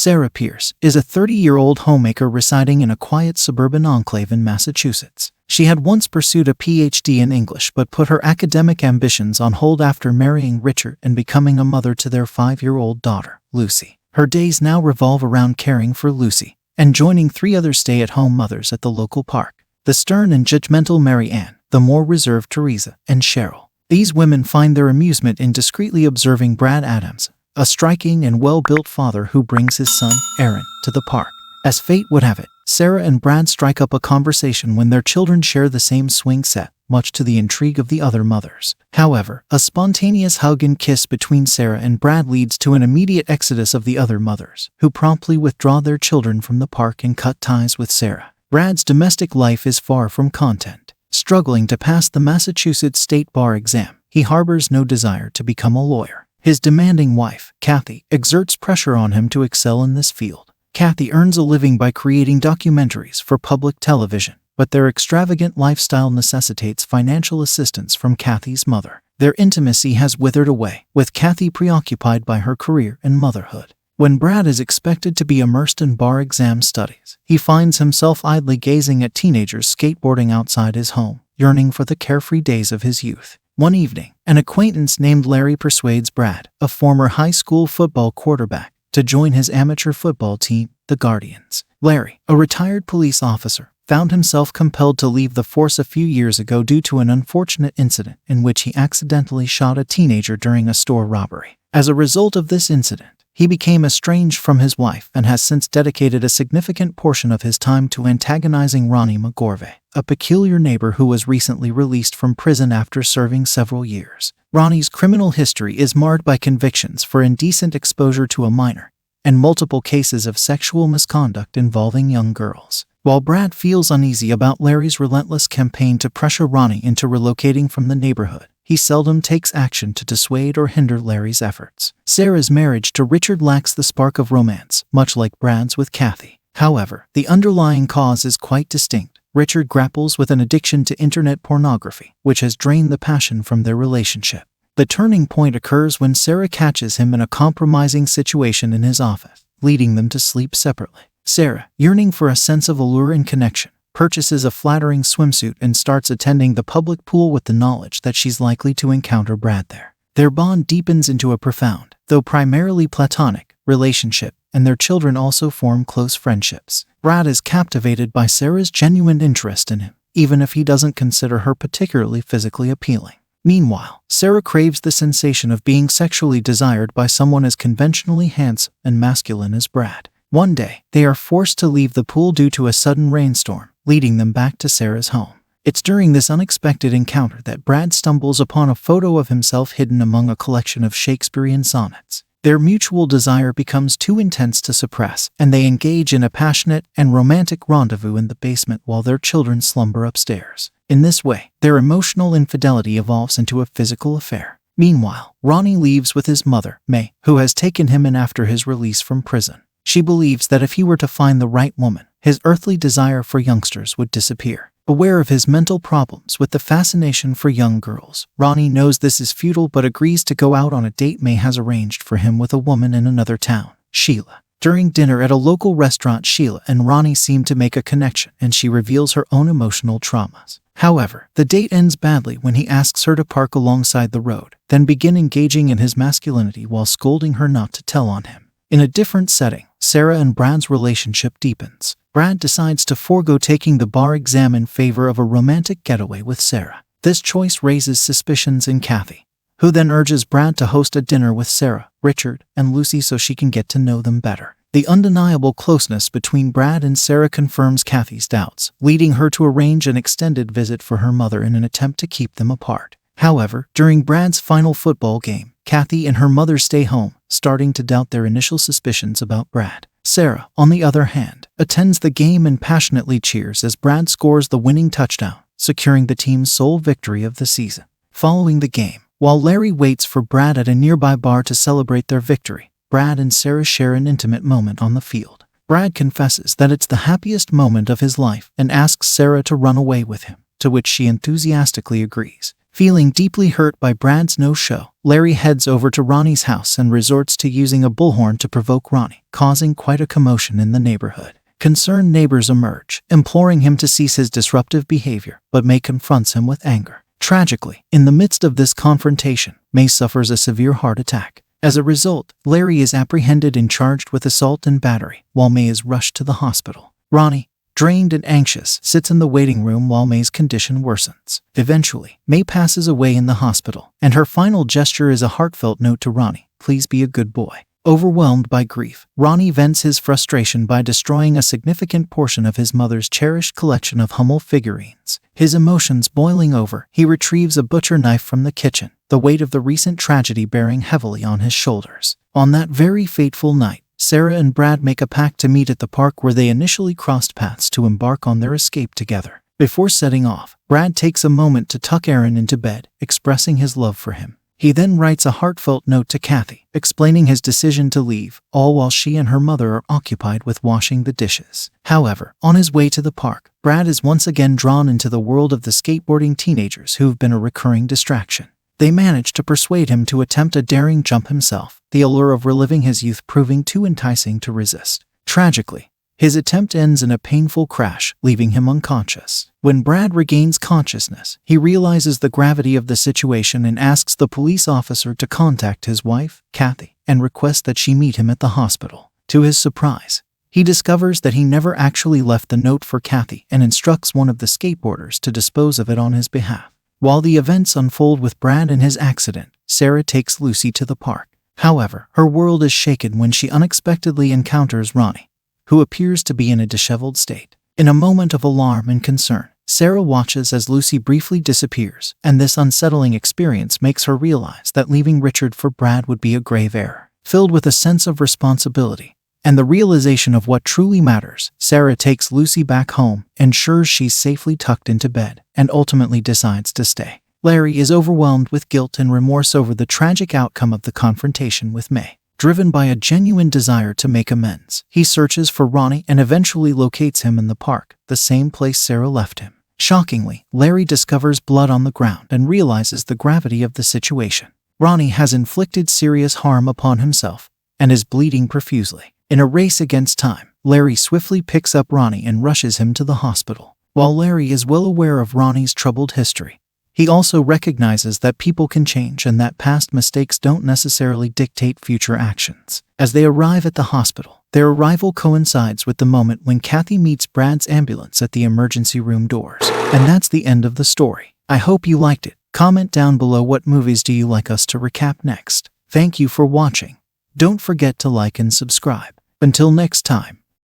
Sarah Pierce is a 30-year-old homemaker residing in a quiet suburban enclave in Massachusetts. She had once pursued a PhD in English but put her academic ambitions on hold after marrying Richard and becoming a mother to their 5-year-old daughter, Lucy. Her days now revolve around caring for Lucy and joining 3 other stay-at-home mothers at the local park: the stern and judgmental Mary Ann, the more reserved Teresa, and Cheryl. These women find their amusement in discreetly observing Brad Adams, a striking and well-built father who brings his son, Aaron, to the park. As fate would have it, Sarah and Brad strike up a conversation when their children share the same swing set, much to the intrigue of the other mothers. However, a spontaneous hug and kiss between Sarah and Brad leads to an immediate exodus of the other mothers, who promptly withdraw their children from the park and cut ties with Sarah. Brad's domestic life is far from content. Struggling to pass the Massachusetts State Bar exam, he harbors no desire to become a lawyer. His demanding wife, Kathy, exerts pressure on him to excel in this field. Kathy earns a living by creating documentaries for public television, but their extravagant lifestyle necessitates financial assistance from Kathy's mother. Their intimacy has withered away, with Kathy preoccupied by her career and motherhood. When Brad is expected to be immersed in bar exam studies, he finds himself idly gazing at teenagers skateboarding outside his home, yearning for the carefree days of his youth. One evening, an acquaintance named Larry persuades Brad, a former high school football quarterback, to join his amateur football team, the Guardians. Larry, a retired police officer, found himself compelled to leave the force a few years ago due to an unfortunate incident in which he accidentally shot a teenager during a store robbery. As a result of this incident, he became estranged from his wife and has since dedicated a significant portion of his time to antagonizing Ronnie McGorvey, a peculiar neighbor who was recently released from prison after serving several years. Ronnie's criminal history is marred by convictions for indecent exposure to a minor and multiple cases of sexual misconduct involving young girls. While Brad feels uneasy about Larry's relentless campaign to pressure Ronnie into relocating from the neighborhood, he seldom takes action to dissuade or hinder Larry's efforts. Sarah's marriage to Richard lacks the spark of romance, much like Brad's with Kathy. However, the underlying cause is quite distinct. Richard grapples with an addiction to internet pornography, which has drained the passion from their relationship. The turning point occurs when Sarah catches him in a compromising situation in his office, leading them to sleep separately. Sarah, yearning for a sense of allure and connection, purchases a flattering swimsuit and starts attending the public pool with the knowledge that she's likely to encounter Brad there. Their bond deepens into a profound, though primarily platonic, relationship, and their children also form close friendships. Brad is captivated by Sarah's genuine interest in him, even if he doesn't consider her particularly physically appealing. Meanwhile, Sarah craves the sensation of being sexually desired by someone as conventionally handsome and masculine as Brad. One day, they are forced to leave the pool due to a sudden rainstorm, leading them back to Sarah's home. It's during this unexpected encounter that Brad stumbles upon a photo of himself hidden among a collection of Shakespearean sonnets. Their mutual desire becomes too intense to suppress, and they engage in a passionate and romantic rendezvous in the basement while their children slumber upstairs. In this way, their emotional infidelity evolves into a physical affair. Meanwhile, Ronnie leaves with his mother, May, who has taken him in after his release from prison. She believes that if he were to find the right woman, his earthly desire for youngsters would disappear. Aware of his mental problems with the fascination for young girls, Ronnie knows this is futile but agrees to go out on a date May has arranged for him with a woman in another town, Sheila. During dinner at a local restaurant, Sheila and Ronnie seem to make a connection and she reveals her own emotional traumas. However, the date ends badly when he asks her to park alongside the road, then begin engaging in his masculinity while scolding her not to tell on him. In a different setting, Sarah and Brad's relationship deepens. Brad decides to forego taking the bar exam in favor of a romantic getaway with Sarah. This choice raises suspicions in Kathy, who then urges Brad to host a dinner with Sarah, Richard, and Lucy so she can get to know them better. The undeniable closeness between Brad and Sarah confirms Kathy's doubts, leading her to arrange an extended visit for her mother in an attempt to keep them apart. However, during Brad's final football game, Kathy and her mother stay home, starting to doubt their initial suspicions about Brad. Sarah, on the other hand, attends the game and passionately cheers as Brad scores the winning touchdown, securing the team's sole victory of the season. Following the game, while Larry waits for Brad at a nearby bar to celebrate their victory, Brad and Sarah share an intimate moment on the field. Brad confesses that it's the happiest moment of his life and asks Sarah to run away with him, to to which she enthusiastically agrees. Feeling deeply hurt by Brad's no-show, Larry heads over to Ronnie's house and resorts to using a bullhorn to provoke Ronnie, causing quite a commotion in the neighborhood. Concerned neighbors emerge, imploring him to cease his disruptive behavior, but May confronts him with anger. Tragically, in the midst of this confrontation, May suffers a severe heart attack. As a result, Larry is apprehended and charged with assault and battery, while May is rushed to the hospital. Ronnie, drained and anxious, sits in the waiting room while May's condition worsens. Eventually, May passes away in the hospital, and her final gesture is a heartfelt note to Ronnie: "Please be a good boy." Overwhelmed by grief, Ronnie vents his frustration by destroying a significant portion of his mother's cherished collection of Hummel figurines. His emotions boiling over, he retrieves a butcher knife from the kitchen, the weight of the recent tragedy bearing heavily on his shoulders. On that very fateful night, Sarah and Brad make a pact to meet at the park where they initially crossed paths to embark on their escape together. Before setting off, Brad takes a moment to tuck Aaron into bed, expressing his love for him. He then writes a heartfelt note to Kathy, explaining his decision to leave, all while she and her mother are occupied with washing the dishes. However, on his way to the park, Brad is once again drawn into the world of the skateboarding teenagers who've been a recurring distraction. They manage to persuade him to attempt a daring jump himself, the allure of reliving his youth proving too enticing to resist. Tragically, his attempt ends in a painful crash, leaving him unconscious. When Brad regains consciousness, he realizes the gravity of the situation and asks the police officer to contact his wife, Kathy, and request that she meet him at the hospital. To his surprise, he discovers that he never actually left the note for Kathy and instructs one of the skateboarders to dispose of it on his behalf. While the events unfold with Brad and his accident, Sarah takes Lucy to the park. However, her world is shaken when she unexpectedly encounters Ronnie, who appears to be in a disheveled state. In a moment of alarm and concern, Sarah watches as Lucy briefly disappears, and this unsettling experience makes her realize that leaving Richard for Brad would be a grave error. Filled with a sense of responsibility and the realization of what truly matters, Sarah takes Lucy back home, ensures she's safely tucked into bed, and ultimately decides to stay. Larry is overwhelmed with guilt and remorse over the tragic outcome of the confrontation with May. Driven by a genuine desire to make amends, he searches for Ronnie and eventually locates him in the park, the same place Sarah left him. Shockingly, Larry discovers blood on the ground and realizes the gravity of the situation. Ronnie has inflicted serious harm upon himself and is bleeding profusely. In a race against time, Larry swiftly picks up Ronnie and rushes him to the hospital. While Larry is well aware of Ronnie's troubled history, he also recognizes that people can change and that past mistakes don't necessarily dictate future actions. As they arrive at the hospital, their arrival coincides with the moment when Kathy meets Brad's ambulance at the emergency room doors. And that's the end of the story. I hope you liked it. Comment down below what movies do you like us to recap next. Thank you for watching. Don't forget to like and subscribe. Until next time.